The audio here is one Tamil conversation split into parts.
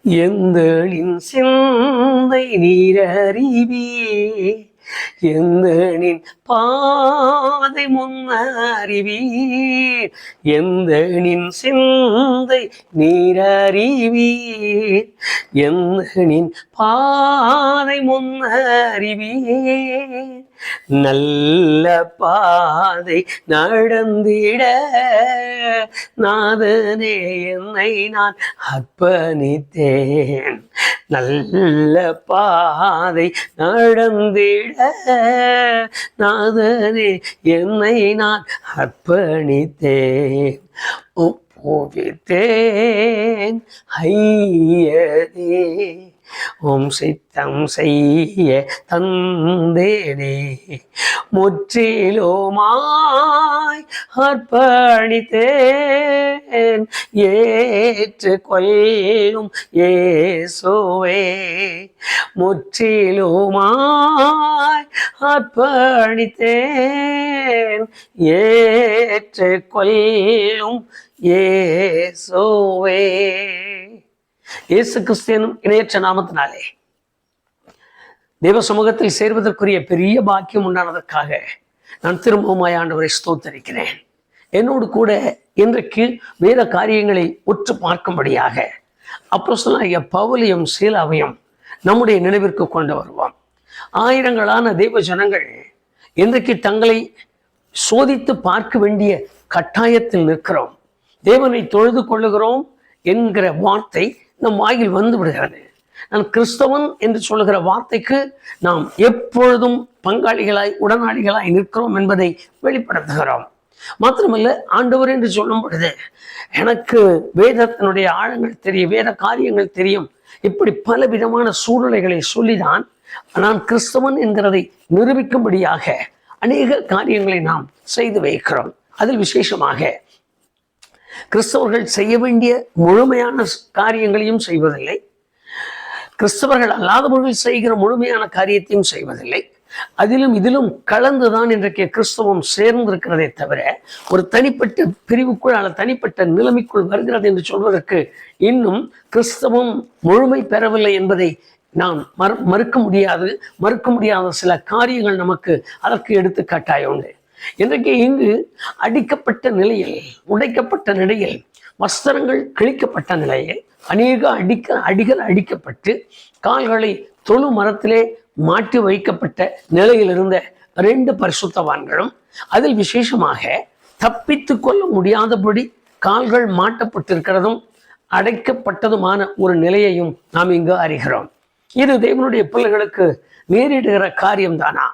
எந்தனின் சிந்தை நீரறிவே, எந்தனின் பாதை முன்னறிவீர். எந்தனின் சிந்தை நீரறிவீர், எந்தனின் பாதை முன்னறிவீர். நல்ல பாதை நடந்திட நாதனே என்னை நான் அர்ப்பணித்தேன். நல்ல பாதை நடந்திட நாதனே என்னை நான் அர்ப்பணித்தேன். ஒப்புவித்தேன் ஐயனே, உம் சித்தம் செய்ய தந்தேனே. முற்றிலுமாய் அர்ப்பணித்தேன், ஏற்றுக்கொள்ளும் இயேசுவே. முற்றிலுமாய் அர்ப்பணித்தேன், ஏற்றுக்கொள்ளும் இயேசுவே. இயேசு கிறிஸ்துவின் இணையற்ற நாமத்தினாலே தேவ சமூகத்தில் சேர்வதற்குரிய பெரிய பாக்கியம் உண்டானதற்காக நான் திரும்பவுமாய் ஆண்டவரை ஸ்தோத்தரிக்கிறேன். என்னோடு கூட இன்றைக்கு வேத காரியங்களை உற்று பார்க்கும்படியாக அப்போஸ்தலனாகிய பவுலையும் சீலாவையும் நம்முடைய நினைவிற்கு கொண்டு வருவோம். ஆயிரங்களான தேவ ஜனங்கள் இன்றைக்கு தங்களை சோதித்து பார்க்க வேண்டிய கட்டாயத்தில் நிற்கிறோம். தேவனை தொழுது கொள்ளுகிறோம் என்கிற வார்த்தை நம் வாயில் வந்து விடுகிறது. நான் கிறிஸ்தவன் என்று சொல்லுகிற வார்த்தைக்கு நாம் எப்பொழுதும் பங்காளிகளாய் உடனாளிகளாய் நிற்கிறோம் என்பதை வெளிப்படுத்துகிறோம். மாத்திரமல்ல, ஆண்டவர் என்று சொல்லும் பொழுது எனக்கு வேதத்தினுடைய ஆழங்கள் தெரியும், வேத காரியங்கள் தெரியும், இப்படி பல விதமான சூழ்நிலைகளை சொல்லிதான் நான் கிறிஸ்தவன் என்கிறதை நிரூபிக்கும்படியாக அநேக காரியங்களை நாம் செய்து வைக்கிறோம். அதில் விசேஷமாக கிறிஸ்தவர்கள் செய்ய வேண்டிய முழுமையான காரியங்களையும் செய்வதில்லை, கிறிஸ்தவர்கள் அல்லாதவர்கள் செய்கிற முழுமையான காரியத்தையும் செய்வதில்லை. அதிலும் இதிலும் கலந்துதான் இன்றைக்கு கிறிஸ்தவம் சேர்ந்திருக்கிறதே தவிர ஒரு தனிப்பட்ட பிரிவுக்குள் அல்லது தனிப்பட்ட நிலைமைக்குள் வருகிறது என்று சொல்வதற்கு இன்னும் கிறிஸ்தவம் முழுமை பெறவில்லை என்பதை நாம் மறுக்க முடியாத சில காரியங்கள் நமக்கு அதற்கு எடுத்துக்காட்டாய் உண்டு. இன்றைக்கு இங்கு அடிக்கப்பட்ட நிலையில், உடைக்கப்பட்ட நிலையில், வஸ்திரங்கள் கிழிக்கப்பட்ட நிலையில் அநேக அடிகள் அடிக்கப்பட்டு கால்களை தொழு மரத்திலே மாட்டி வைக்கப்பட்ட நிலையில் இருந்த 2 பரிசுத்தவான்களும், அதில் விசேஷமாக தப்பித்து கொள்ள முடியாதபடி கால்கள் மாட்டப்பட்டிருக்கிறதும் அடைக்கப்பட்டதுமான ஒரு நிலையையும் நாம் இங்கு அறிகிறோம். இது தேவனுடைய பிள்ளைகளுக்கு நேரிடுகிற காரியம்தானா?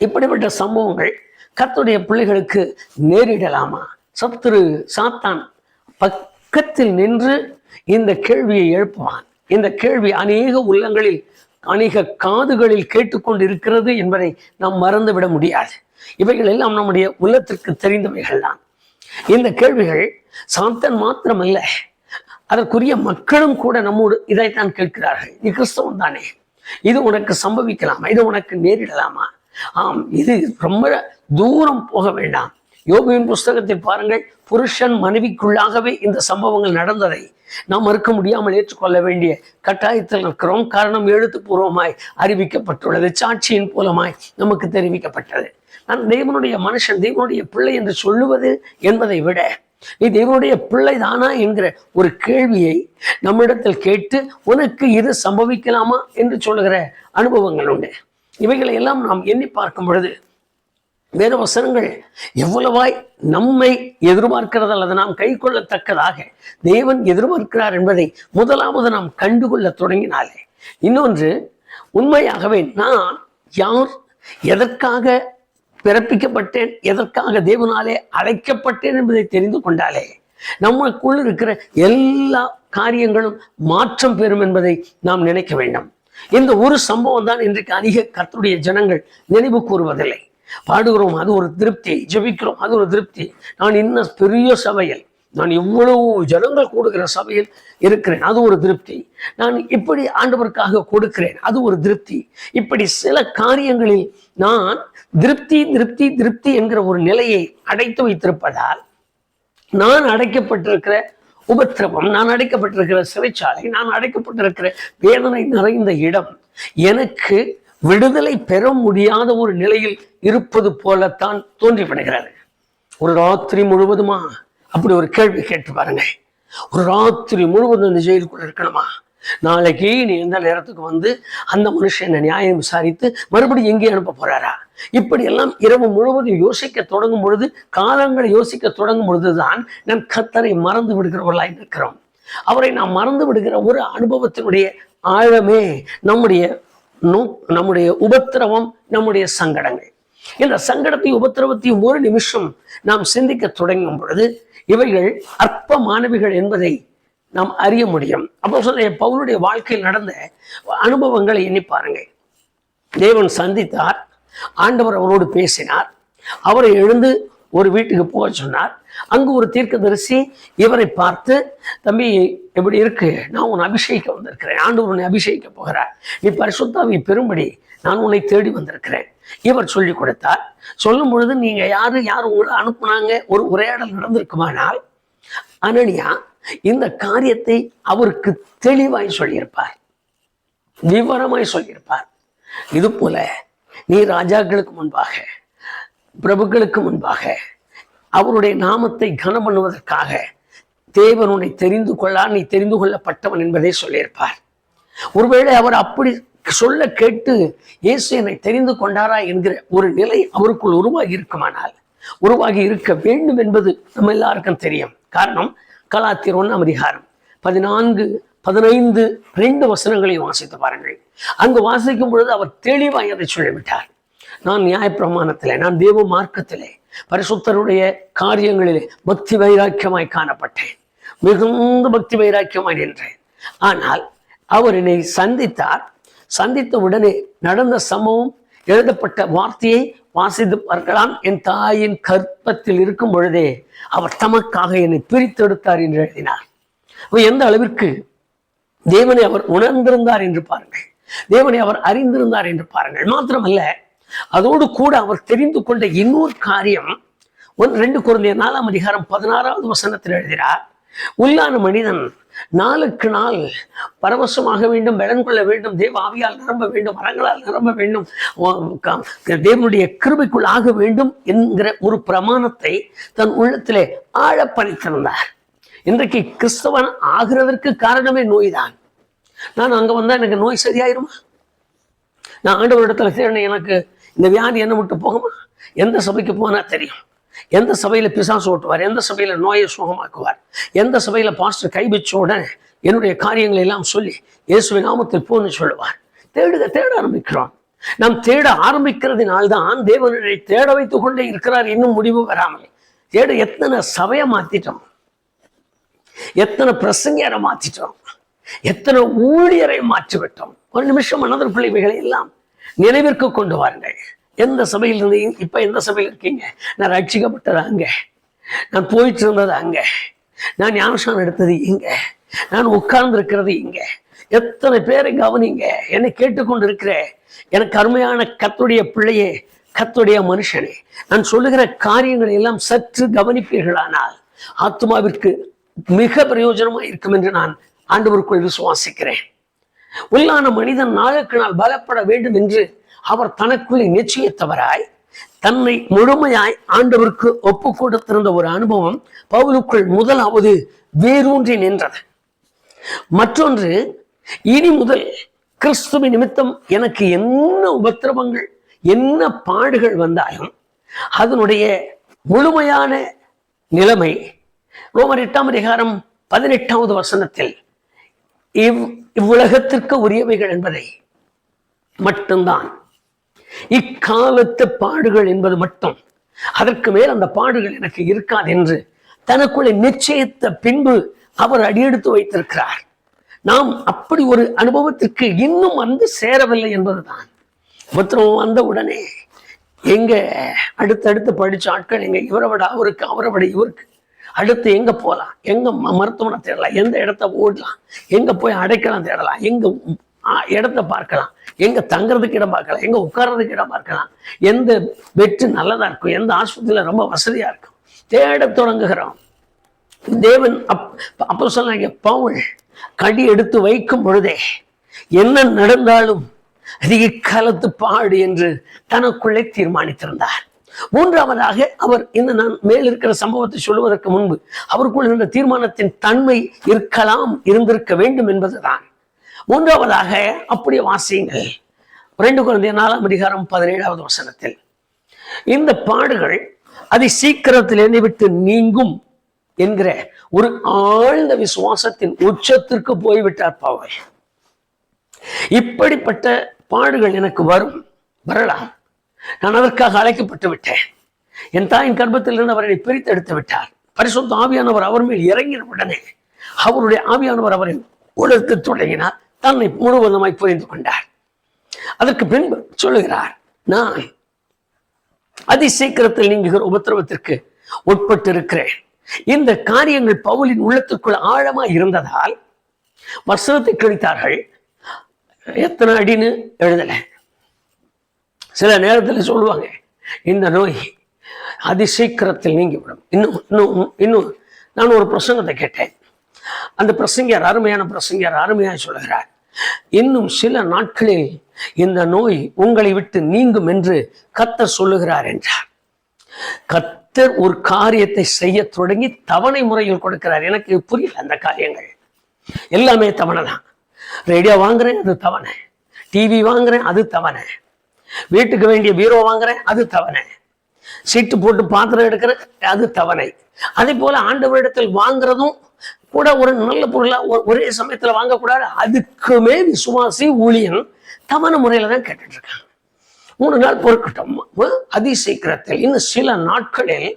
இப்படிப்பட்ட சம்பவங்கள் கர்த்தருடைய பிள்ளைகளுக்கு நேரிடலாமா? சாத்தான் பக்கத்தில் நின்று இந்த கேள்வியை எழுப்புவான். இந்த கேள்வி அநேக உள்ளங்களில், அநேக காதுகளில் கேட்டுக்கொண்டு இருக்கிறது என்பதை நாம் மறந்துவிட முடியாது. இவைகள் எல்லாம் நம்முடைய உள்ளத்திற்கு தெரிந்தவைகள் தான். இந்த கேள்விகள் சாத்தான் மாத்திரமல்ல, அதற்குரிய மக்களும் கூட நம்மோடு இதைத்தான் கேட்கிறார்கள். நீ கிறிஸ்தவன் தானே, இது உனக்கு சம்பவிக்கலாமா? இது உனக்கு நேரிடலாமா? ஆம், இது ரொம்ப தூரம் போக வேண்டாம். யோபுவின் புஸ்தகத்தில் பாருங்கள், புருஷன் மனைவிக்குள்ளாகவே இந்த சம்பவங்கள் நடந்ததை நாம் மறுக்க முடியாமல் ஏற்றுக்கொள்ள வேண்டிய கட்டாயத்தில் இருக்கிறோம். காரணம் எழுத்துப்பூர்வமாய் அறிவிக்கப்பட்டுள்ளது, சாட்சியின் மூலமாய் நமக்கு தெரிவிக்கப்பட்டது. நான் தேவனுடைய மனுஷன், தேவனுடைய பிள்ளை என்று சொல்லுவது என்பதை விட நீ தேவனுடைய பிள்ளை தானா என்கிற ஒரு கேள்வியை நம்மிடத்தில் கேட்டு உனக்கு இது சம்பவிக்கலாமா என்று சொல்லுகிற அனுபவங்கள் உண்டு. இவைகளை எல்லாம் நாம் எண்ணி பார்க்கும் பொழுது வேத வசனங்கள் எவ்வளவாய் நம்மை எதிர்பார்க்கிறது அல்லது நாம் கை கொள்ளத்தக்கதாக தேவன் எதிர்பார்க்கிறார் என்பதை முதலாவது நாம் கண்டுகொள்ள தொடங்கினாலே, இன்னொன்று உண்மையாகவே நான் யார், எதற்காக பிறப்பிக்கப்பட்டேன், எதற்காக தேவனாலே அழைக்கப்பட்டேன் என்பதை தெரிந்து கொண்டாலே நமக்குள் இருக்கிற எல்லா காரியங்களும் மாற்றம் பெறும் என்பதை நாம் நினைக்க வேண்டும். இந்த ஒரு சம்பவம் தான் இன்றைக்கு அதிக கர்த்தருடைய ஜனங்கள் நினைவு கூறுவதில்லை. பாடுகிறோம், அது ஒரு திருப்தி, ஜெபிக்கிறோம், அது ஒரு திருப்தி. நான் இன்னும் பெரிய சபையில், நான் இவ்வளவு ஜனங்கள் கூடுகிற சபையில் இருக்கிறேன், அது ஒரு திருப்தி. நான் இப்படி ஆண்டவருக்காக கொடுக்கிறேன், அது ஒரு திருப்தி. இப்படி சில காரியங்களில் நான் திருப்தி திருப்தி திருப்தி என்கிற ஒரு நிலையை அடைத்து வைத்திருப்பதால் நான் அடைக்கப்பட்டிருக்கிற உபத்திரவம், நான் அடைக்கப்பட்டிருக்கிற சிறைச்சாலை, நான் அடைக்கப்பட்டிருக்கிற வேதனை நிறைந்த இடம் எனக்கு விடுதலை பெற முடியாத ஒரு நிலையில் இருப்பது போலத்தான் தோன்றிவிடுகிறது. ஒரு ராத்திரி முழுவதுமா அப்படி ஒரு கேள்வி கேட்டு பாருங்க. ஒரு ராத்திரி முழுவதும் இந்த ஜெயிலுக்குள்ள இருக்கணுமா? நாளைக்கு நீ எந்த நேரத்துக்கு வந்து அந்த மனுஷனை நியாயம் விசாரித்து மறுபடியும் எங்கே அனுப்ப போறாரா? இப்படி எல்லாம் இரவு முழுவதும் யோசிக்க தொடங்கும் பொழுது, காலங்களை யோசிக்க தொடங்கும் பொழுதுதான் நம் கர்த்தரை மறந்து விடுகிறவர்களாய் இருக்கிறோம். அவரை நாம் மறந்து விடுகிற ஒரு அனுபவத்தினுடைய ஆழமே நம்முடைய உபத்திரவம், நம்முடைய சங்கடங்கள். இந்த சங்கடத்தையும் உபத்திரவத்தையும் ஒரு நிமிஷம் நாம் சிந்திக்க தொடங்கும் பொழுது இவைகள் அற்பமானவைகள் என்பதை நாம் அறிய முடியும். அப்போஸ்தலனாகிய பவுலுடைய வாழ்க்கையில் நடந்த அனுபவங்களை எண்ணி பாருங்க. தேவன் சந்தித்தார், ஆண்டவர் அவரோடு பேசினார், அவரை எழுந்து ஒரு வீட்டுக்கு போக சொன்னார். அங்கு ஒரு தீர்க்கதரிசி இவரை பார்த்து, தம்பி எப்படி இருக்கு, நான் உன்னை அபிஷேகிக்க வந்திருக்கிறேன், ஆண்டவர் உன்னை அபிஷேகிக்க போகிறார், நீ பரிசுத்த ஆவியை பெறும்படி நான் உன்னை தேடி வந்திருக்கிறேன். இவர் சொல்லி கொடுத்தார். சொல்லும் பொழுது நீங்க யார் உங்களை அனுப்புனாங்க ஒரு உரையாடல் நடந்திருக்குமானால் அனனியா இந்த காரியத்தை அவருக்கு தெளிவாய் சொல்லியிருப்பார், விவரமாய் சொல்லியிருப்பார். இது போல நீ ராஜாக்களுக்கு முன்பாக, பிரபுக்களுக்கு முன்பாக அவருடைய நாமத்தை கனம் பண்ணுவதற்காக தேவன் உன்னை தெரிந்து கொள்ளார், நீ தெரிந்து கொள்ளப்பட்டவன் என்பதை சொல்லியிருப்பார். ஒருவேளை அவர் அப்படி சொல்ல கேட்டு இயேசு என்னை தெரிந்து கொண்டாரா என்கிற ஒரு நிலை அவருக்குள் உருவாகி இருக்குமானால், உருவாகி இருக்க வேண்டும் என்பது நம்ம எல்லாருக்கும் தெரியும். காரணம், கலாத்தியர் 1ஆம் அதிகாரம் 14, 15, 2 வசனங்களை வாசித்து பாருங்கள். அங்கு வாசிக்கும் பொழுது அவர் தெளிவாய் அதை சொல்லிவிட்டார். நான் நியாயப்பிரமாணத்திலே, நான் தேவ மார்க்கத்திலே, பரிசுத்தருடைய காரியங்களிலே பக்தி வைராக்கியமாய் காணப்பட்டேன், மிகுந்த பக்தி வைராக்கியமாய் நின்றேன். ஆனால் அவர் என்னை சந்தித்தார். சந்தித்த உடனே நடந்த சம்பவம், எழுதப்பட்ட வார்த்தையை வாசித்து பார்க்கலாம். என் தாயின் கற்பத்தில் இருக்கும் பொழுதே அவர் தமக்காக என்னை பிரித்தெடுத்தார் என்று எழுதினார். எந்த அளவிற்கு தேவனை அவர் உணர்ந்திருந்தார் என்று பாருங்கள், தேவனை அவர் அறிந்திருந்தார் என்று பாருங்கள். மாத்திரமல்ல, அதோடு கூட அவர் தெரிந்து கொண்ட இன்னொரு காரியம் 2 கொரிந்தியர் 4ஆம் அதிகாரம் 16வது வசனத்தில் எழுதினார், உள்ளான மனிதன் நாளுக்கு நாள் பரவசமாக வேண்டும், பலன் கொள்ள வேண்டும், தேவ ஆவியால் நிரம்ப வேண்டும், வரங்களால் நிரம்ப வேண்டும், தேவனுடைய கிருபைக்குள் ஆக வேண்டும் என்கிற ஒரு பிரமாணத்தை தன் உள்ளத்திலே ஆழ பதித்திருந்தார். இன்றைக்கு கிறிஸ்தவன் ஆகிறதற்கு காரணமே நோய்தான். நான் அங்க வந்தா எனக்கு நோய் சரியாயிருமா? நான் ஆண்டவரிடத்துல தேடின எனக்கு இந்த வியாதி என்ன விட்டு போகுமா? எந்த சபைக்கு போனா தெரியும், எந்த சபையில பிசாசு ஓட்டுவார், எந்த சபையில நோயை சுகமாக்குவார், எந்த சபையில பாஸ்டர் கைபிச்ச உடனே என்னுடைய காரியங்களை எல்லாம் சொல்லி இயேசுவின் நாமத்தில் போன்னு சொல்லுவார். தேட ஆரம்பிக்கிறோம். நாம் தேட ஆரம்பிக்கிறதுனால்தான் தேவனை தேட வைத்துக் கொண்டே இருக்கிறார், இன்னும் முடிவு வராமல். எத்தனை சபையை மாத்திட்டோம், எத்தனை பிரசங்கியரை மாத்திட்டோம், எத்தனை ஊழியரை மாற்றிவிட்டோம். ஒரு நிமிஷம் மனதிற்குள்ள இவைகளை எல்லாம் நினைவிற்கு கொண்டு வாருங்கள். எந்த சபையில் இருந்து இப்ப எந்த சபையில் இருக்கீங்க? நான் ரட்சிக்கப்பட்டது அங்க, நான் போயிட்டு இருந்தது அங்க, நான் ஞானஸ்நானம் எடுத்தது இங்க, நான் உட்கார்ந்து இருக்கிறது இங்க. எத்தனை பேரை கவனிங்க, என்னை கேட்டுக்கொண்டு இருக்கிற எனக்கு அருமையான கர்த்தருடைய பிள்ளையே, கர்த்தருடைய மனுஷனே, நான் சொல்லுகிற காரியங்களை எல்லாம் சற்று கவனிப்பீர்களானால் ஆத்மாவிற்கு மிக பிரயோஜனமா இருக்கும் என்று நான் ஆண்டவருக்குள் விசுவாசிக்கிறேன். உள்ளான மனிதன் நாளுக்கு நாள் பலப்பட வேண்டும் என்று அவர் தனக்குள்ளே நிச்சயித்தவராய் தன்னை முழுமையாய் ஆண்டவருக்கு ஒப்பு கொடுத்திருந்த ஒரு அனுபவம் பவுலுக்குள் முதலாவது வேரூன்றி நின்றது. மற்றொன்று, இனி முதல் கிறிஸ்துவின் நிமித்தம் எனக்கு என்ன உபத்திரவங்கள், என்ன பாடுகள் வந்தாலும் அதனுடைய முழுமையான நிலைமை ரோமர் 8ஆம் அதிகாரம் 18வது வசனத்தில் இவ்வுலகத்திற்கு உரியவைகள் என்பதை மட்டும்தான், இக்காலத்து பாடுகள் என்பது மட்டும், அதற்கு மேல் அந்த பாடுகள் எனக்கு இருக்காது என்று தனக்குள்ளே நிச்சயித்த பின்பு அவர் அடியெடுத்து வைத்திருக்கிறார். நாம் அப்படி ஒரு அனுபவத்திற்கு இன்னும் வந்து சேரவில்லை என்பதுதான். உபத்திரவம் வந்த உடனே எங்க அடுத்தடுத்து படிச்ச ஆட்கள் எங்க, இவரை விட அவருக்கு, அவரை விட இவருக்கு, அடுத்து எங்க போகலாம், எங்க மருத்துவமனை தேடலாம், எந்த இடத்த ஓடலாம், எங்க போய் அடைக்கலாம் தேடலாம், எங்க இடத்த பார்க்கலாம், எங்க தங்குறதுக்கு இடம் பார்க்கலாம், எங்க உட்கார்றதுக்கு இடம் பார்க்கலாம், எந்த பெட்டு நல்லதா இருக்கும், எந்த ஆஸ்பத்திரியில ரொம்ப வசதியா இருக்கும், தேட தொடங்குகிறோம். தேவன் அப்போஸ்தலனாகிய பவுல் கடி எடுத்து வைக்கும் பொழுதே என்ன நடந்தாலும் அதிக காலத்து பாடு என்று தனக்குள்ளே தீர்மானித்திருந்தார். மூன்றாவதாக அவர் இந்த நான் மேல் இருக்கிற சம்பவத்தை சொல்லுவதற்கு முன்பு அவருக்குள் இருந்த தீர்மானத்தின் தன்மை இருந்திருக்க வேண்டும் என்பதுதான். மூன்றாவதாக அப்படியே வாசியுங்கள் 2 கொரிந்தியர் 4:17 இந்த பாடுகள் அதி சீக்கிரத்தில் என்னை விட்டு நீங்கும் என்கிற ஒரு ஆழ்ந்த விசுவாசத்தின் உச்சத்திற்கு போய்விட்டார் பவுல். இப்படிப்பட்ட பாடுகள் எனக்கு வரலாம், நான் அதற்காக அழைக்கப்பட்டு விட்டேன். என் தாயின் கர்ப்பத்திலிருந்து அவரை பிரித்து எடுத்து விட்டார். பரிசுத்த ஆவியானவர் அவர் மேல் இறங்கின உடனே அவருடைய ஆவியானவர் அவரை உலர்த்து தொடங்கினார். தன்னை முழுவதுமாய் புரிந்து கொண்டார். அதற்கு பின்பு சொல்லுகிறார், நான் அதி சீக்கிரத்தில் நீங்குகிற உபத்திரவத்திற்கு உட்பட்டு இருக்கிறேன். இந்த காரியங்கள் பவுலின் உள்ளத்துக்குள் ஆழமாய் இருந்ததால் வசனத்தை கழித்தார்கள். எத்தனை அடின்னு எழுதலை. சில நேரத்தில் சொல்லுவாங்க, இந்த நோய் அதிசீக்கிரத்தில் நீங்கிவிடும். இன்னும் நான் ஒரு பிரசங்கத்தை கேட்டேன். அந்த பிரசங்கியார், அருமையான பிரசங்கியார் அருமையாக சொல்லுகிறார், இன்னும் சில நாட்களில் இந்த நோய் உங்களை விட்டு நீங்கும் என்று கர்த்தர் சொல்லுகிறார் என்றார். கர்த்தர் ஒரு காரியத்தை செய்ய தொடங்கி தவணை முறையில் கொடுக்கிறார். எனக்கு புரியல அந்த காரியங்கள் எல்லாமே தவணை தான். ரேடியோ வாங்குறேன், அது தவணை. டிவி வாங்குறேன், அது தவணை. வீட்டுக்கு வேண்டிய பீரோ வாங்குறேன், அது தவணை. சீட்டு போட்டு பாத்திரம் எடுக்கிறேன், அது தவணை. அதே போல ஆண்டவரிடத்தில் வாங்குறதும் கூட ஒரு நல்ல பொருளா ஒரே சமயத்துல வாங்கக்கூடாது. அதுக்குமே விசுவாசி ஊழியன் தவணை முறையில தான் கேட்டுட்டு இருக்காங்க. 3 நாள் பொறுக்கட்டும், அதிசீக்கிரத்தில் இன்னும் சில நாட்களில்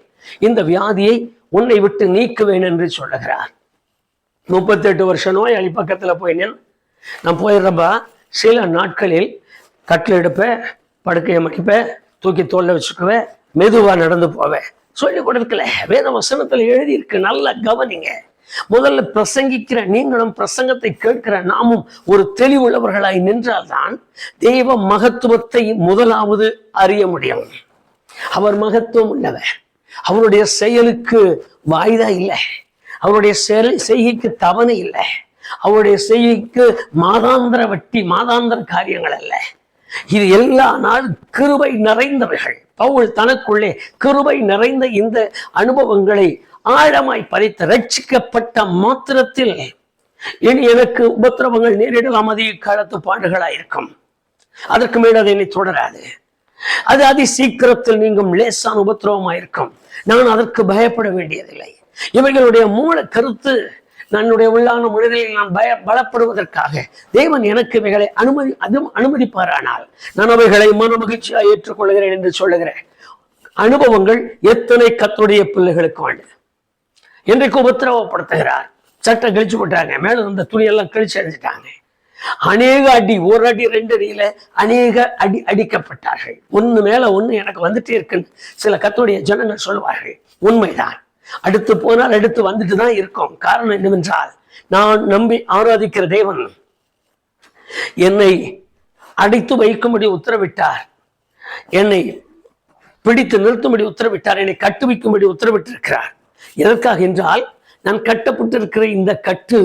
இந்த வியாதியை உன்னை விட்டு நீக்குவேன் என்று சொல்லுகிறார். 38 வருஷம் நோயாளி பக்கத்துல போய் நான் போயிடுறப்பா, சில நாட்களில் கட்டில் எடுப்பேன், படுக்கையை மடிப்பேன், தூக்கி தோல்ல வச்சுக்குவேன், மெதுவா நடந்து போவேன் சொல்லி கொடுக்கல. வேத வசனத்துல எழுதி இருக்கு, நல்லா கவனிங்க. முதல்ல பிரசங்கிக்கிற நீங்களும் பிரசங்கத்தை கேட்கிற நாமும் ஒரு தெளிவுள்ளவர்களாய் நின்றால்தான் தெய்வ மகத்துவத்தை முதலாவது அறிய முடியும். அவர் மகத்துவம் உள்ளவர். அவருடைய செயலுக்கு வாய்தா இல்லை, அவருடைய செய்கைக்கு தவணை இல்லை, அவருடைய செய்கைக்கு மாதாந்திர வட்டி, மாதாந்திர காரியங்கள் அல்ல. இது எல்லா நாள் கிருபை நிறைந்தவர்கள். பவுல் தனக்குள்ளே கிருபை நிறைந்த இந்த அனுபவங்களை ஆழமாய் பறித்து ரட்சிக்கப்பட்ட மாத்திரத்தில் இனி எனக்கு உபத்திரவங்கள் நேரிடலாம், அதிக காலத்து பாடுகளாயிருக்கும், அதற்கு மேல் அதை என்னை தொடராது, அது அதி சீக்கிரத்தில் நீங்கும் லேசான உபத்திரவமாயிருக்கும், நான் அதற்கு பயப்பட வேண்டியதில்லை. இவைகளுடைய மூல கருத்து என்னுடைய உள்ளான மனிதனில் நான் பலப்படுவதற்காக தேவன் எனக்கு இவைகளை அனுமதிப்பாரானால் நான் அவைகளை மன மகிழ்ச்சியாக ஏற்றுக்கொள்கிறேன் என்று சொல்லுகிறேன். அனுபவங்கள் எத்தனை கர்த்தருடைய பிள்ளைகளுக்கு வேண்டும். இன்றைக்கு உபத்திரவப்படுத்துகிறார். சட்டை கழிச்சு போட்டாங்க, மேல இருந்த துணியெல்லாம் கழிச்சு அடிச்சுட்டாங்க. அநேக அடி, ஒரு அடி 2 அடியில அநேக அடி அடிக்கப்பட்டார்கள். ஒண்ணு மேல ஒண்ணு எனக்கு வந்துட்டே இருக்குன்னு சில கர்த்தருடைய ஜனங்கள் சொல்லுவார்கள். உண்மைதான். அடுத்து போனால் அடுத்து வந்துட்டு தான் இருக்கும். காரணம் என்னவென்றால், நான் நம்பி ஆராதிக்கிற தேவன் என்னை அடைத்து வைக்கும்படி உத்தரவிட்டார், என்னை பிடித்து நிறுத்தும்படி உத்தரவிட்டார், என்னை கட்டு வைக்கும்படி உத்தரவிட்டிருக்கிறார். எதற்காக என்றால், நான் கட்டப்பட்டிருக்கிற இந்த கட்டு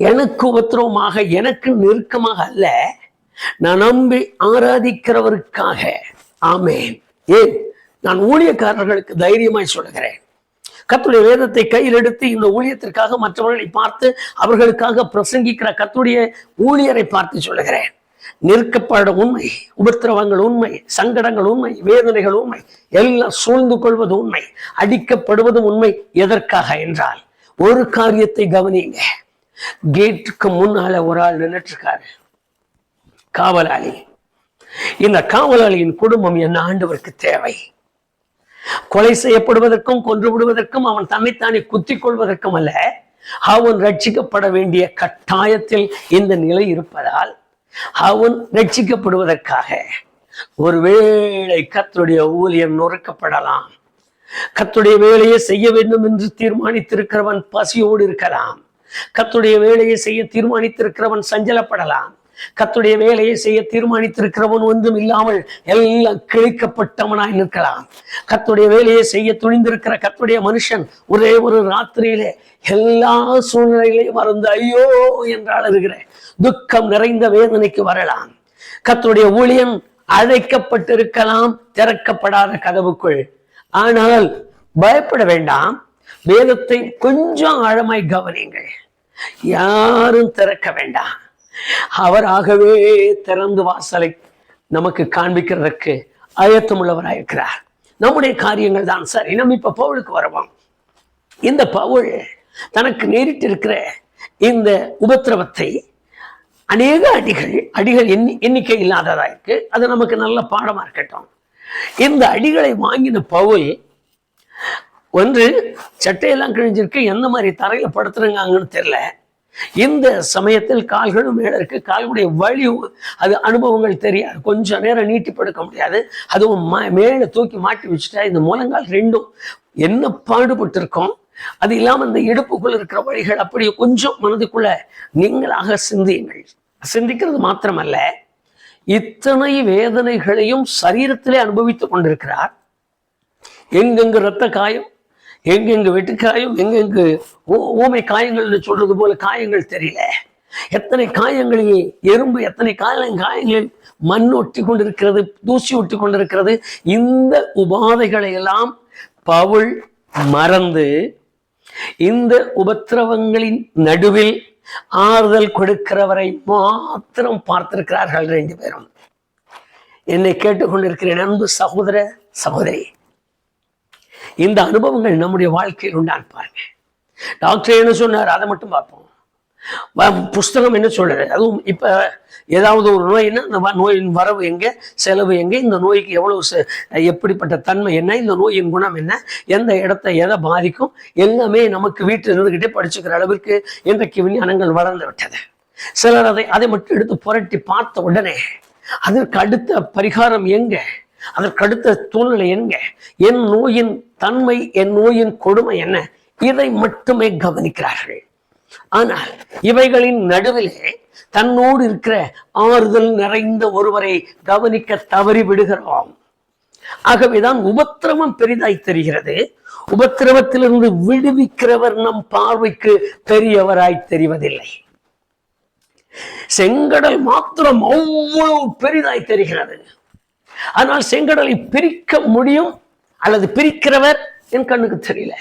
எனக்கு உபத்திரவமாக, எனக்கு நெருக்கமாக அல்ல, நான் நம்பி ஆராதிக்கிறவருக்காக. ஆமேன். ஏன் நான் ஊழியக்காரர்களுக்கு தைரியமாய் சொல்லுகிறேன். கர்த்தருடைய வேதத்தை கையில் எடுத்து இந்த ஊழியத்திற்காக மற்றவர்களை பார்த்து அவர்களுக்காக பிரசங்கிக்கிற கர்த்தருடைய ஊழியரை பார்த்து சொல்லுகிறேன். நெருக்கப்பட உண்மை, உபத்திரவங்கள் உண்மை, சங்கடங்கள் உண்மை, வேதனைகள் உண்மை, எல்லாம் சூழ்ந்து கொள்வது உண்மை, அடிக்கப்படுவது உண்மை. எதற்காக என்றால், ஒரு காரியத்தை கவனிங்க. கேட்டுக்கு முன்னால ஒரு ஆள் நின்றுட்டு இருக்காரு, காவலாளி. இந்த காவலாளியின் குடும்பம் என்ன ஆண்டவருக்கு தேவை. கொலை செய்யப்படுவதற்கும் கொன்று விடுவதற்கும் அவன் தன்னைத்தானே குத்திக் கொள்வதற்கும் அல்ல, அவன் ரட்சிக்கப்பட வேண்டிய கட்டாயத்தில் இந்த நிலை இருப்பதால் அவன் ரட்சிக்கப்படுவதற்காக ஒருவேளை கர்த்தருடைய ஊழியம் நொறுக்கப்படலாம். கர்த்தருடைய வேலையை செய்ய வேண்டும் என்று தீர்மானித்திருக்கிறவன் பசியோடு இருக்கலாம். கர்த்தருடைய வேலையை செய்ய தீர்மானித்திருக்கிறவன் சஞ்சலப்படலாம். கர்த்தருடைய வேலையை செய்ய தீர்மானித்திருக்கிறவன் ஒன்றும் இல்லாமல் எல்லாம் கிழிக்கப்பட்டவனாய் நிற்கலாம். கர்த்தருடைய வேலையை செய்ய துணிந்திருக்கிற கர்த்தருடைய மனுஷன் ஒரே ஒரு ராத்திரியிலே எல்லா சூழ்நிலைகளையும் மறந்து ஐயோ என்றால் இருக்கிற துக்கம் நிறைந்த வேதனைக்கு வரலாம். கர்த்தருடைய ஊழியம் அழைக்கப்பட்டிருக்கலாம் திறக்கப்படாத கதவுக்குள். ஆனால் பயப்பட வேண்டாம். வேதத்தை கொஞ்சம் ஆழமாய் கவனிங்கள். யாரும் திறக்க வேண்டாம். அவராகவே திறந்து வாசலை நமக்கு காண்பிக்கிறதற்கு ஆயத்தமுள்ளவராயிருக்கிறார். நம்முடைய காரியங்கள் தான் சரி. நம்ம இப்ப பவுலுக்கு வருவோம். இந்த பவுல் தனக்கு நேரிட்டு இருக்கிற இந்த உபத்திரவத்தை அநேக அடிகள் எண்ணிக்கை இல்லாததா இருக்கு. அது நமக்கு நல்ல பாடமா இருக்கட்டும். இந்த அடிகளை வாங்கின பவுல் ஒன்று சட்டையெல்லாம் கிழிஞ்சிருக்கு, எந்த மாதிரி தரையில படுத்துறாங்கன்னு தெரியல. இந்த சமயத்தில் கால்களும் மேல இருக்கு, கால்களுடைய வலி அது அனுபவங்கள் தெரியாது, கொஞ்சம் நேரம் நீட்டி படுக்க முடியாது. அதுவும் மேல தூக்கி மாட்டி வச்சுட்டா இந்த முழங்கால் ரெண்டும் என்ன பாடுபட்டு இருக்கோம். அது இல்லாம இந்த இடுப்புக்குள்ள இருக்கிற வழிகள் அப்படியே கொஞ்சம் மனதுக்குள்ள நீங்களாக சிந்தியுங்கள். சிந்திக்கிறது மாத்திரமல்ல, இத்தனை வேதனைகளையும் சரீரத்திலே அனுபவித்துக் கொண்டிருக்கிறார். எங்கெங்கு இரத்த காயம், எங்கெங்கு வெட்டுக்காயம், எங்கெங்கு ஊமை காயங்கள்னு சொல்றது போல காயங்கள் தெரியல. எத்தனை காயங்களில் எறும்பு, எத்தனை காயங்களில் மண் ஒட்டி கொண்டிருக்கிறது, தூசி ஒட்டி கொண்டிருக்கிறது. இந்த உபாதைகளை எல்லாம் பவுல் மறந்து இந்த உபத்திரவங்களின் நடுவில் ஆறுதல் கொடுக்கிறவரை மாத்திரம் பார்த்திருக்கிறார்கள். ரெண்டு பேரும். என்னை கேட்டுக்கொண்டிருக்கிற அன்பு சகோதர சகோதரி, இந்த அனுபவங்கள் நம்முடைய வாழ்க்கையில் உண்டான் பாருங்க. டாக்டர் என்ன சொன்னார் அதை மட்டும் பார்ப்போம். புஸ்தகம் என்ன சொல்றது, அதுவும் இப்ப ஏதாவது ஒரு நோய்னா இந்த நோயின் வரவு எங்க, செலவு எங்க, இந்த நோய்க்கு எவ்வளவு எப்படிப்பட்ட தன்மை என்ன, இந்த நோயின் குணம் என்ன, எந்த இடத்தை எதை பாதிக்கும், எல்லாமே நமக்கு வீட்டில் இருந்துகிட்டே படிச்சுக்கிற அளவிற்கு இன்றைக்கு விஞ்ஞானங்கள் வளர்ந்து விட்டது. சிலர் அதை மட்டும் எடுத்து புரட்டி பார்த்த உடனே அதற்கு அடுத்த பரிகாரம் எங்க, அதற்கு அடுத்த சூழ்நிலை எங்க, என் நோயின் தன்மை, என் நோயின் கொடுமை என்ன, இதை மட்டுமே கவனிக்கிறார்கள். ஆனால் இவைகளின் நடுவிலே தன்னோடு இருக்கிற ஆறுதல் நிறைந்த ஒருவரை கவனிக்க தவறி விடுகிறோம். ஆகவேதான் உபத்திரவம் பெரிதாய் தெரிகிறது. உபத்திரவத்திலிருந்து விடுவிக்கிறவர் நம் பார்வைக்கு பெரியவராய் தெரிவதில்லை. செங்கடல் மாத்திரம் அவ்வளவு பெரிதாய் தெரிகிறது. ஆனால் செங்கடலை பிரிக்க முடியும் அல்லது பிரிக்கிறவர் என் கண்ணுக்கு தெரியல.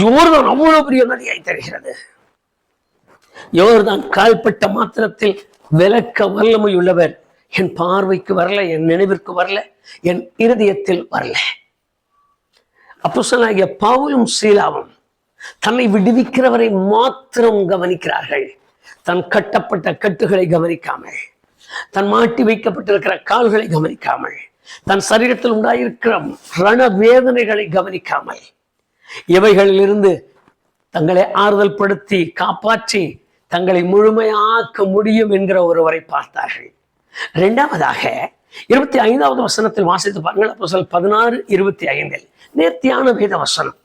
யோர்தான் அவ்வளவு பெரிய நதியாய் தெரிகிறது. யோர்தான் கால்பட்ட மாத்திரத்தில் விலக்க வல்லமை உள்ளவர் என் பார்வைக்கு வரல, என் நினைவிற்கு வரல, என் இருதயத்தில் வரல. அப்போஸ்தலனாகிய பவுலும் சீலாவும் தன்னை விடுவிக்கிறவரை மாத்திரம் கவனிக்கிறார்கள். தன் கட்டப்பட்ட கட்டுகளை கவனிக்காமல், தன் மாட்டி வைக்கப்பட்டிருக்கிற கால்களை கவனிக்காமல், தன் சரீரத்தில் உண்டாயிருக்கிற ரண வேதனைகளை கவனிக்காமல், இவைகளிலிருந்து தங்களை ஆறுதல் படுத்தி காப்பாற்றி தங்களை முழுமையாக்க முடியும் என்கிற ஒருவரை பார்த்தார்கள். இரண்டாவதாக 25வது வசனத்தில் வாசித்து பாருங்கள். அப்போஸ்தலர் 16:25 நேர்த்தியான வேத வசனம்.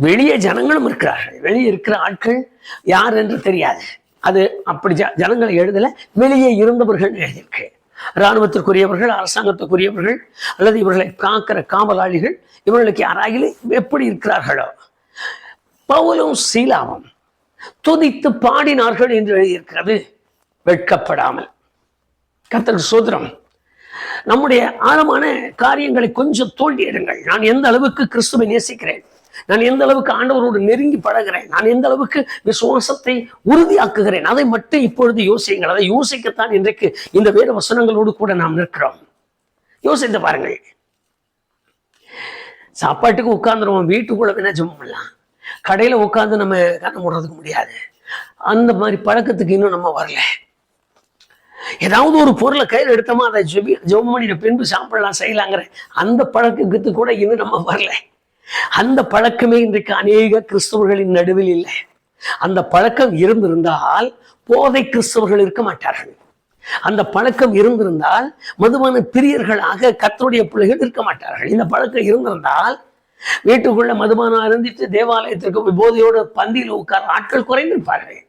வெளியே ஜனங்களும் இருக்கிறார்கள். வெளியே இருக்கிற ஆட்கள் யார் என்று தெரியாது. அது அப்படி ஜனங்களை எழுதல, வெளியே இருந்தவர்கள் எழுதியிருக்கு. இராணுவத்திற்குரியவர்கள், அரசாங்கத்துக்குரியவர்கள், அல்லது இவர்களை காக்கிற காவலாளிகள், இவர்களுக்கு யாராகிலும் எப்படி இருக்கிறார்களோ. பவுலும் சீலாவும் துதித்து பாடினார்கள் என்று எழுதியிருக்கிறது. வெட்கப்படாமல். கர்த்தருக்கு ஸ்தோத்திரம். நம்முடைய ஆழமான காரியங்களை கொஞ்சம் தோண்டி எடுங்கள். நான் எந்த அளவுக்கு கிறிஸ்துவை நேசிக்கிறேன், நான் எந்த அளவுக்கு ஆண்டவரோடு நெருங்கி பழகிறேன், நான் எந்த அளவுக்கு விசுவாசத்தை உறுதியாக்குகிறேன், அதை மட்டும் இப்பொழுது யோசியுங்கள். அதை யோசிக்கத்தான் இன்றைக்கு இந்த வேத வசனங்களோடு கூட நாம் நிற்கிறோம். யோசித்து பாருங்கள். சாப்பாட்டுக்கு உட்கார்ந்துருவோம், வீட்டுக்குள்ள வேணா ஜெபம் பண்ணலாம், கடையில உட்கார்ந்து நம்ம கண்ணை மூடுறதுக்கு முடியாது. அந்த மாதிரி பழக்கத்துக்கு இன்னும் நம்ம வரல. ஏதாவது ஒரு பொருளை கையில் எடுத்தோமா அதை ஜெபம் பண்ணின பின்பு சாப்பிடலாம், செய்யலாங்கிற அந்த பழக்கத்துக்கு கூட இன்னும் நம்ம வரல. அந்த பழக்கமே இன்றைக்கு அநேக கிறிஸ்தவர்களின் நடுவில் இல்லை. அந்த பழக்கம் இருந்திருந்தால் போதை கிறிஸ்தவர்கள் இருக்க மாட்டார்கள். அந்த பழக்கம் இருந்திருந்தால் மதுபான பிரியர்களாக கர்த்தருடைய பிள்ளைகள் இருக்க மாட்டார்கள். இந்த பழக்கம் இருந்திருந்தால் வீட்டுக்குள்ள மதுபானம் அருந்திட்டு தேவாலயத்திற்கு போய் போதையோடு பந்தியில் உட்கார ஆட்கள் குறைந்திருப்பார்கள்.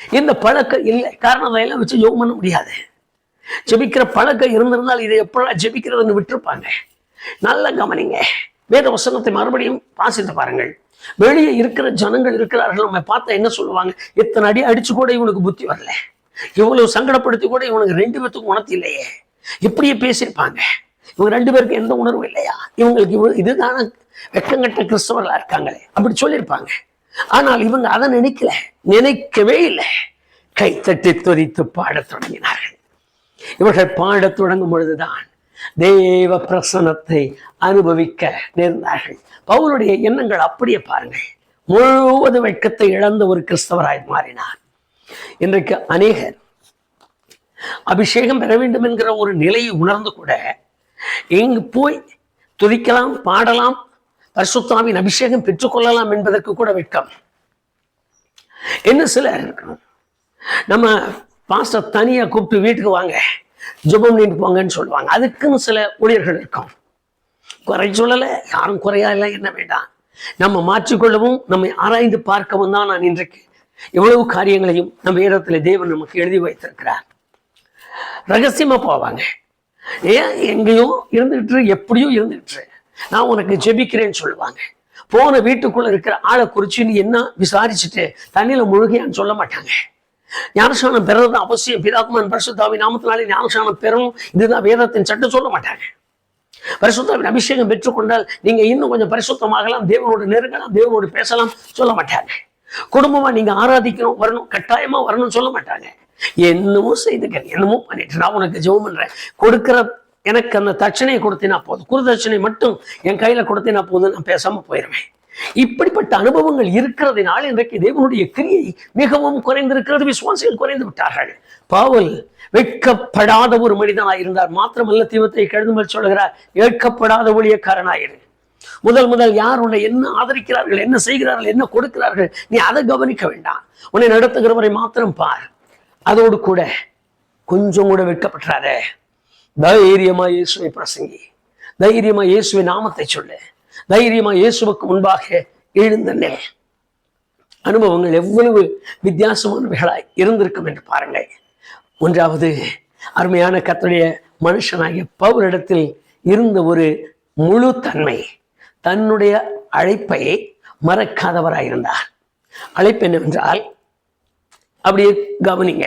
இந்த பழக்கம் இல்லை. காரணம் அதையெல்லாம் வச்சு ஜெபம் பண்ண முடியாது. ஜெபிக்கிற பழக்கம் இருந்திருந்தால் இதை எப்படா ஜெபிக்கிறதுன்னு விட்டுருப்பாங்க. நல்ல கவனிங்க, வேத வசனத்தை மறுபடியும் வாசித்து பாருங்கள். வெளியே இருக்கிற ஜனங்கள் இருக்கிறார்கள், நம்ம பார்த்தா என்ன சொல்லுவாங்க? இத்தனை அடி அடிச்சு கூட இவனுக்கு புத்தி வரல, இவ்வளவு சங்கடப்படுத்தி கூட இவனுக்கு 2 பேத்துக்கும் உணர்த்தி இல்லையே, இப்படியே பேசியிருப்பாங்க. இவங்க 2 பேருக்கு எந்த உணர்வும் இல்லையா, இவங்களுக்கு இதுதான வெக்கங்கட்ட கிறிஸ்தவர்களா இருக்காங்களே, அப்படி சொல்லியிருப்பாங்க. ஆனால் இவங்க அதை நினைக்கவே இல்லை. கைத்தட்டி துதித்து பாடத் தொடங்கினார்கள். இவர்கள் பாடத் தொடங்கும் பொழுதுதான் தேவ பிரசன்னத்தை அனுபவிக்க நேர்ந்தார்கள். பவுலுடைய எண்ணங்கள் அப்படியே பாருங்கள். முழுவதும் வெட்கத்தை இழந்த ஒரு கிறிஸ்தவராய் மாறினார். இன்றைக்கு அநேகர் அபிஷேகம் பெற வேண்டும் என்கிற ஒரு நிலையை உணர்ந்து கூட எங்கு போய் துதிக்கலாம், பாடலாம், பரிசுத்தாவின் அபிஷேகம் பெற்றுக்கொள்ளலாம் என்பதற்கு கூட வெட்கம். என்ன சிலர் இருக்கணும், நம்ம பாஸ்டர் தனியா கூப்பிட்டு வீட்டுக்கு வாங்க ஜெபம் நின்று போங்கன்னு சொல்லுவாங்க. அதுக்குன்னு சில ஊழியர்கள் இருக்கும். குறை சொல்லலை, யாரும் குறையா இல்லை, என்ன வேண்டாம், நம்ம மாற்றிக்கொள்ளவும் நம்மை ஆராய்ந்து பார்க்கவும் தான் நான் இன்றைக்கு எவ்வளவு காரியங்களையும் நம்ம இடத்துல தேவன் நமக்கு எழுதி வைத்திருக்கிறார். ரகசியமா போவாங்க, ஏன் எங்கேயோ இருந்துகிட்டு எப்படியோ இருந்துகிட்டு நான் உனக்கு ஜெபிக்கிறேன்னு சொல்லுவாங்க. போன வீட்டுக்குள்ள இருக்கிற ஆளை குறிச்சு நீ என்ன விசாரிச்சுட்டு தண்ணியில முழுகையான்னு சொல்ல மாட்டாங்க. ஞானஸ்நானம் பெறது அவசியம், பிதாக்குமாரன் பரிசுத்தாவின் நாமத்தினாலே ஞானஸ்நானம் பெறும், இதுதான் வேதத்தின் சட்டம் சொல்ல மாட்டாங்க. பரிசுத்தாவின் அபிஷேகம் பெற்றுக்கொண்டால் நீங்க இன்னும் கொஞ்சம் பரிசுத்தமாகலாம், தேவனோடு நெருங்கலாம், தேவனோடு பேசலாம் சொல்ல மாட்டாங்க. குடும்பமா நீங்க ஆராதிக்கணும், வரணும், கட்டாயமா வரணும்னு சொல்ல மாட்டாங்க. என்னமோ செய்துக்கிறேன், என்னமோ பண்ணிட்டு நான் உனக்கு ஜெபம் பண்றேன், கொடுக்கிற எனக்கு அந்த தட்சணையை கொடுத்தினா போதும், குருதட்சணை மட்டும் என் கையில கொடுத்தினா போதும், நான் பேசாம போயிடுவேன். இப்படிப்பட்ட அனுபவங்கள் இருக்கிறதுனால இன்றைக்கு தேவனுடைய கிரியை மிகவும் குறைந்திருக்கிறது, விசுவாசிகள் குறைந்து விட்டார்கள். பவுல் வெட்கப்படாத ஒரு மனிதனாய் இருந்தார். மாத்திரமல்ல, தீமோத்தேயுவை எழுதும்படி சொல்லுகிறார், ஏற்கப்படாத ஊழியக்காரனாயிரு. முதல் யார் உன்னை என்ன ஆதரிக்கிறார்கள், என்ன செய்கிறார்கள், என்ன கொடுக்கிறார்கள், நீ அதை கவனிக்க வேண்டாம். உன்னை நடத்துகிறவரை மாத்திரம் பார். அதோடு கூட கொஞ்சம் கூட வெட்கப்பட்டார. தைரியமா இயேசுவை பிரசங்கி, தைரியமா இயேசுவின் நாமத்தை சொல்லு, தைரியமா இயேசுவுக்கு முன்பாக எழுந்த நிலை. அனுபவங்கள் எவ்வளவு வித்தியாசமானவைகளாய் இருந்திருக்கும் என்று பாருங்கள். ஒன்றாவது, அருமையான கர்த்தருடைய மனுஷனாகிய பவுலிடத்தில் இருந்த ஒரு முழு தன்மை, தன்னுடைய அழைப்பை மறக்காதவராயிருந்தார். அழைப்பு என்னவென்றால், அப்படியே கவனிங்க,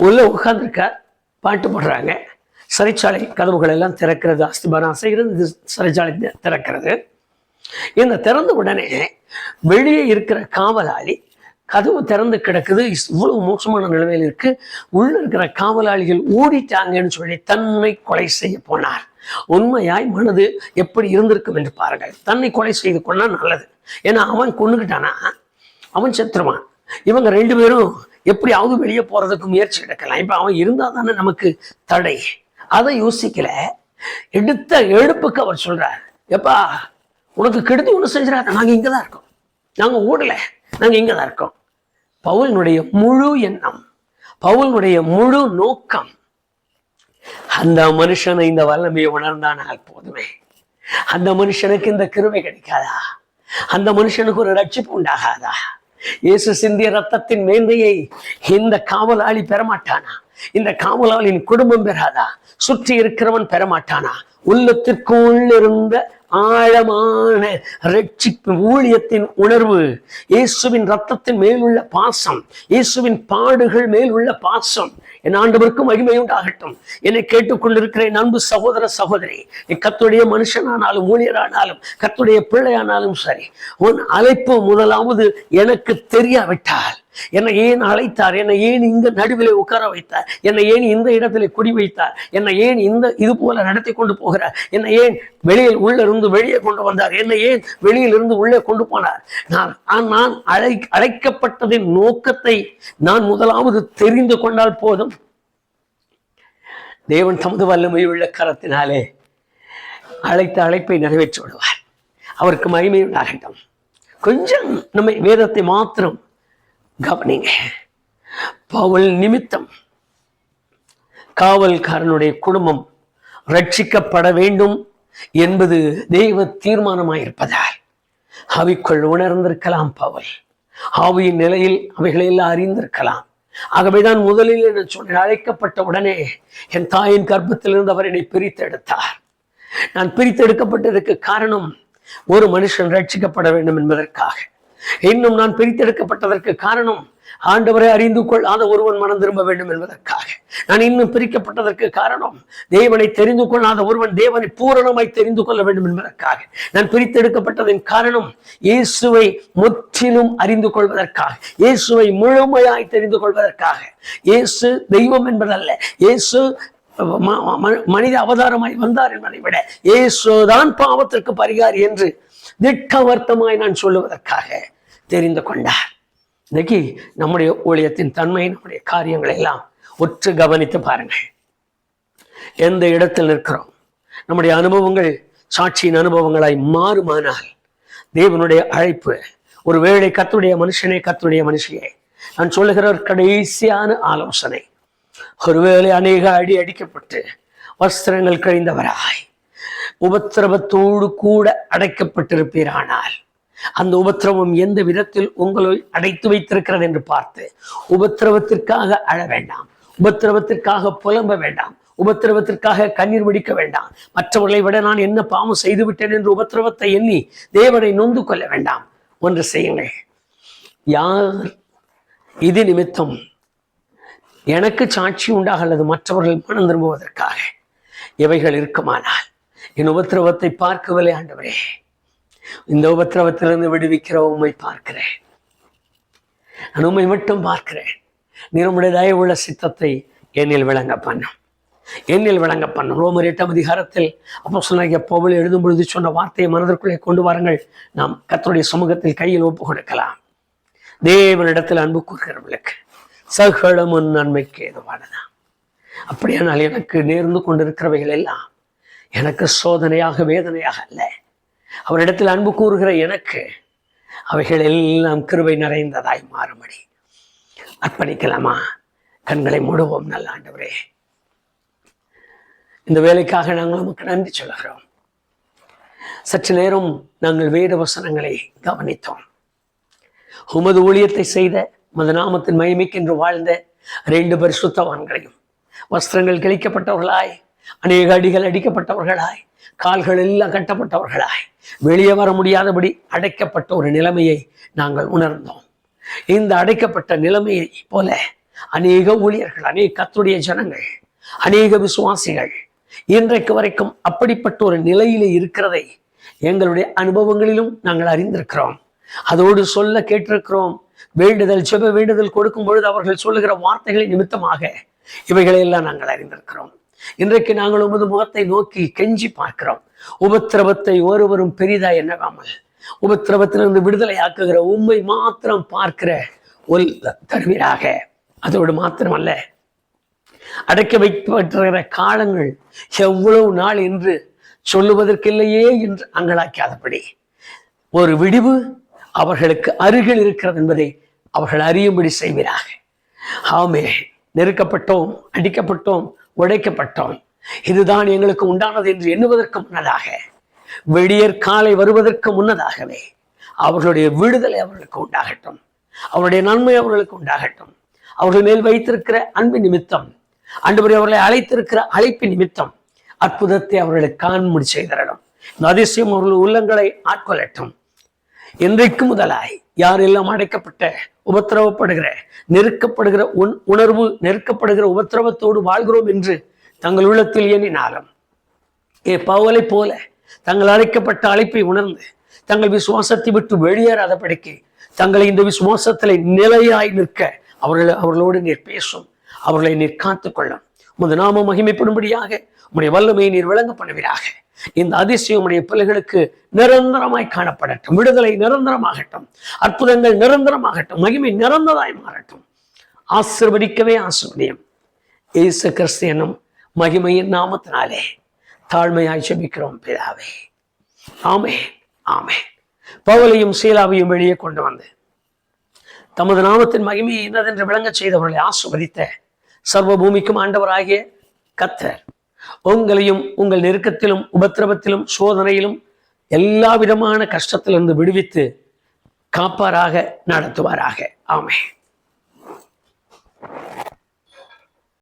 உள்ள உட்கார்ந்துருக்க, பாட்டு போடுறாங்க, சிறைச்சாலை கதவுகள் எல்லாம் திறக்கிறது, அஸ்திபாரம் அசைகிறது, இது சிறைச்சாலை திறக்கிறது. இந்த திறந்த உடனே வெளியே இருக்கிற காவலாளி, கதவு திறந்து கிடக்குது, இவ்வளவு மோசமான நிலைமையில் இருக்கு, உள்ள இருக்கிற காவலாளிகள் ஓடிட்டாங்கன்னு சொல்லி தன்னை கொலை செய்ய போனார். உண்மையாய் மனது எப்படி இருந்திருக்கும் என்று பாருங்கள். தன்னை கொலை செய்து கொண்டா நல்லது, ஏன்னா அவன் கொண்டுகிட்டானா அவன் செத்துருவான். இவங்க 2 பேரும் எப்படியாவது வெளியே போறதுக்கு முயற்சி எடுக்கலாம். இப்ப அவன் இருந்தா தானே நமக்கு தடை, அதை யோசிக்கல. எடுத்த எடுப்புக்கு அவர் சொல்றார், எப்பா உனக்கு கெடுதி ஒண்ணு செஞ்சிடாத, நாங்க இங்கதான் இருக்கோம், நாங்க ஓடல, நாங்க இங்கதான் இருக்கோம். பவுலினுடைய முழு எண்ணம், பவுலினுடைய முழு நோக்கம், அந்த மனுஷனை இந்த வல்லமையை உணர்ந்தானால் போதுமே, அந்த மனுஷனுக்கு இந்த கிருபை கிடைக்காதா, அந்த மனுஷனுக்கு ஒரு ரட்சிப்பு உண்டாகாதா? இயேசு சிந்திய ரத்தத்தின் மேன்மையை இந்த காவலாளி பெறமாட்டானா? இந்த காவலாளின் குடும்பம் பெறாதா? சுற்றி இருக்கிறவன் பெறமாட்டானா? உள்ளத்திற்குள் இருந்த ஆழமான ரட்சிப்பு ஊழியத்தின் உணர்வு, இயேசுவின் ரத்தத்தின் மேலுள்ள பாசம், இயேசுவின் பாடுகள் மேலுள்ள பாசம், என் ஆண்டவருக்கு மகிமை உண்டாகட்டும். என்னை கேட்டுக்கொண்டிருக்கிற என் அன்பு சகோதர சகோதரி, கர்த்தருடைய மனுஷனானாலும் ஊழியரானாலும் கர்த்தருடைய பிள்ளையானாலும் சரி, உன் அழைப்பு முதலாவது எனக்கு தெரியாவிட்டால், என்னை ஏன் அழைத்தார், என்னை ஏன் இந்த நடுவிலே உட்கார வைத்தார், என்னை ஏன் இந்த இடத்திலே குடி வைத்தார், என்னை ஏன் இது போல நடத்தி கொண்டு போகிறார், என்னை ஏன் வெளியில் உள்ள இருந்து வெளியே கொண்டு வந்தார், என்னை ஏன் வெளியில் இருந்து உள்ளே கொண்டு போனார், நான் அழைக்கப்பட்டதின் நோக்கத்தை நான் முதலாவது தெரிந்து கொண்டால் போதும், தேவன் தமது வல்லமை உள்ள கரத்தினாலே அழைத்த அழைப்பை நிறைவேற்றி விடுவார். அவருக்கு மகிமை உண்டாகட்டும். கொஞ்சம் நம்ம வேதத்தை மாத்திரம் கவனிங்க. பவுல் நிமித்தம் காவல்காரனுடைய குடும்பம் ரட்சிக்கப்பட வேண்டும் என்பது தெய்வ தீர்மானமாயிருப்பதால் அவைக்குள் உணர்ந்திருக்கலாம் பவுல். ஆவியின் நிலையில் அவைகளை எல்லாம் அறிந்திருக்கலாம். ஆகவேதான் முதலில் என்ன சொன்ன, அழைக்கப்பட்ட உடனே என் தாயின் கர்ப்பத்திலிருந்து அவர் என்னை பிரித்தெடுத்தார். நான் பிரித்தெடுக்கப்பட்டதற்கு காரணம் ஒரு மனுஷன் ரட்சிக்கப்பட வேண்டும் என்பதற்காக. இன்னும் நான் பிரித்தெடுக்கப்பட்டதற்கு காரணம் ஆண்டவரை அறிந்து கொள்ளாத ஒருவன் மனம் திரும்ப வேண்டும் என்பதற்காக. நான் இன்னும் பிரிக்கப்பட்டதற்கு காரணம் தேவனை தெரிந்து கொள்ளாத ஒருவன் தேவனை பூரணமாய் தெரிந்து கொள்ள வேண்டும் என்பதற்காக. நான் பிரித்தெடுக்கப்பட்டதின் காரணம் இயேசுவை முற்றிலும் அறிந்து கொள்வதற்காக, இயேசுவை முழுமையாய் தெரிந்து கொள்வதற்காக. இயேசு தெய்வம் என்பதல்ல, இயேசு மனித அவதாரமாய் வந்தார் என்பதை விட இயேசுதான் பாவத்திற்கு பரிகாரி என்று திட்டவர்த்தமாய் நான் சொல்லுவதற்காக தெரிந்து கொண்டார். இன்னைக்கு நம்முடைய ஊழியத்தின் தன்மை, நம்முடைய காரியங்களை எல்லாம் ஒற்று கவனித்து பாருங்கள். எந்த இடத்தில் நிற்கிறோம், நம்முடைய அனுபவங்கள் சாட்சியின் அனுபவங்களாய் மாறுமானால் தேவனுடைய அழைப்பு, ஒருவேளை கர்த்தருடைய மனுஷனே, கர்த்தருடைய மனுஷியே, நான் சொல்லுகிற ஒரு கடைசியான ஆலோசனை, ஒருவேளை அநேக அடி அடிக்கப்பட்டு வஸ்திரங்கள் கழிந்தவராய் உபத்திரவத்தோடு கூட அடைக்கப்பட்டிருப்பீரானால், அந்த உபத்திரவம் எந்த விதத்தில் உங்களை அடைத்து வைத்திருக்கிறது என்று பார்த்து உபத்திரவத்திற்காக அழ வேண்டாம், உபத்திரவத்திற்காக புலம்ப வேண்டாம், உபத்திரவத்திற்காக கண்ணீர் வடிக்க வேண்டாம். மற்றவர்களை விட நான் என்ன பாவம் செய்து விட்டேன் என்று உபத்திரவத்தை எண்ணி தேவனை நொந்து கொள்ள வேண்டாம். ஒன்று செய்யுங்கள், யார் இது நிமித்தம் எனக்கு சாட்சி உண்டாக அல்லது மற்றவர்கள் மனம் திரும்புவதற்காக இவைகள் இருக்குமானால் என் உபத்திரவத்தை பார்க்கவில்லை ஆண்டவரே, இந்த உபத்திரவத்திலிருந்து விடுவிக்கிற உம்மை பார்க்கிறேன், நான் உம்மை மட்டும் பார்க்கிறேன். நீர் உம்முடைய தயவுள்ள சித்தத்தை என்னில் விளங்க பண்ணும், என்னில் விளங்க பண்ணும். ரோமர் 8ஆம் அதிகாரத்தில் அப்போஸ்தலனாகிய பவுல் எழுதும் பொழுது சொன்ன வார்த்தையை மனதிற்குள்ளே கொண்டு வாருங்கள். நாம் கர்த்தருடைய சமூகத்தில் கையில் ஒப்பு கொடுக்கலாம். தேவனிடத்தில் அன்பு கூறுகிறவர்களுக்கு சகலமும் நன்மைக்கு ஏதுவானதான். அப்படியானால் எனக்கு நேர்ந்து கொண்டிருக்கிறவைகள் எல்லாம் எனக்கு சோதனையாக, வேதனையாக அல்ல. அவரிடத்தில் அன்பு கூறுகிற எனக்கு அவைகள் எல்லாம் கிருபை நிறைந்ததாய் மாறும்படி அர்ப்பணிக்கலாமா? கண்களை மூடுவோம். நல்ல ஆண்டவரே, இந்த வேலைக்காக நாங்கள் நமக்கு நன்றி சொல்கிறோம். சற்று நேரம் நாங்கள் வேத வசனங்களை கவனித்தோம். உமது ஊழியத்தை செய்த, உமது நாமத்தின் மகிமைக்கென்று வாழ்ந்த 2 பரிசுத்தவான்களையும் வஸ்திரங்கள் கிழிக்கப்பட்டவர்களாய், அநேக அடிகள் அடிக்கப்பட்டவர்களாய், கால்கள் எல்லாம் கட்டப்பட்டவர்களாய், வெளியே வர முடியாதபடி அடைக்கப்பட்ட ஒரு நிலைமையை நாங்கள் உணர்ந்தோம். இந்த அடைக்கப்பட்ட நிலைமையை போல அநேக ஊழியர்கள், அநேக கர்த்தருடைய ஜனங்கள், அநேக விசுவாசிகள் இன்றைக்கு வரைக்கும் அப்படிப்பட்ட ஒரு நிலையிலே இருக்கிறதை எங்களுடைய அனுபவங்களிலும் நாங்கள் அறிந்திருக்கிறோம். அதோடு சொல்ல கேட்டிருக்கிறோம். வேண்டுதல், ஜெப வேண்டுதல் கொடுக்கும் பொழுது அவர்கள் சொல்லுகிற வார்த்தைகளின் நிமித்தமாக இவைகளையெல்லாம் நாங்கள் அறிந்திருக்கிறோம். இன்றைக்கு நாங்கள் உமது முகத்தை நோக்கி கெஞ்சி பார்க்கிறோம். உபத்திரவத்தை ஒருவரும் பெரிதா எண்ணாமல் உபத்திரவத்திலிருந்து விடுதலை ஆக்குகிற உம்மை மாத்திரம் பார்க்கிற ஒரு தருவீராக. அதோடு மாத்திரமல்ல, அடைக்க வைக்கப்பட்டிருக்கிற காலங்கள் எவ்வளவு நாள் என்று சொல்லுவதற்கில்லையே என்று அங்கலாக்காதபடி ஒரு விடிவு அவர்களுக்கு அருகில் இருக்கிறது என்பதை அவர்கள் அறியும்படி செய்வீராக. ஆமே, நெருக்கப்பட்டோம், அடிக்கப்பட்டோம், உடைக்கப்பட்டோம், இதுதான் எங்களுக்கு உண்டானது என்று எண்ணுவதற்கு முன்னதாக, விடியற் காலை வருவதற்கு முன்னதாகவே அவர்களுடைய விடுதலை அவர்களுக்கு உண்டாகட்டும், அவருடைய நன்மை அவர்களுக்கு உண்டாகட்டும். அவர்கள் மேல் வைத்திருக்கிற அன்பு நிமித்தம், ஆண்டவரே அவர்களை அழைத்திருக்கிற அழைப்பின் நிமித்தம் அற்புதத்தை அவர்களுக்கு காண்படி செய்தரணும். இந்த அதிசயம் அவர்கள் உள்ளங்களை ஆட்கொள்ளட்டும். இன்றைக்கு முதலாய் யாரெல்லாம் அடைக்கப்பட்ட, உபத்திரவப்படுகிற, நெருக்கப்படுகிற உணர்வு, நெருக்கப்படுகிற உபத்திரவத்தோடு வாழ்கிறோம் என்று தங்கள் உள்ளத்தில் எண்ணினாலும், பவுலை போல தங்கள் அழைக்கப்பட்ட அழைப்பை உணர்ந்து தங்கள் விசுவாசத்தை விட்டு வெளியேறாதபடிக்கு தங்களை இந்த விசுவாசத்திலே நிலையாய் நிற்க அவர்களோடு நீர் பேசும், அவர்களை நீர் காத்துக்கொள்ளும். உமது நாம மகிமைப்படும்படியாக உம்முடைய வல்லமையை நீர் விளங்க பண்ணுவீராக. இந்த அதிசயம் உடைய பிள்ளைகளுக்கு நிரந்தரமாய் காணப்படட்டும். விடுதலை நிரந்தரமாகட்டும், அற்புதங்கள் நிரந்தரமாகட்டும், மகிமை நிரந்தரமாய் மாறட்டும். ஆசீர்வதிக்கவே ஆசீர்வதியும். இயேசு கிறிஸ்து என்னும் மகிமையின் நாமத்தினாலே தாழ்மையாய் ஜெபிக்கிறோம் பிதாவே. ஆமென், ஆமென். பவுலையும் சீலாவையும் வெளியே கொண்டு வந்து தமது நாமத்தின் மகிமையை என்னதென்று விளங்க செய்தவர்களை ஆசீர்வதித்த சர்வ பூமிக்கும் ஆண்டவராகிய கர்த்தர் உங்களையும் உங்கள் நெருக்கத்திலும், உபத்திரவத்திலும், சோதனையிலும், எல்லா விதமான கஷ்டத்திலிருந்து விடுவித்து காப்பாராக, நடத்துவாராக. ஆமென்.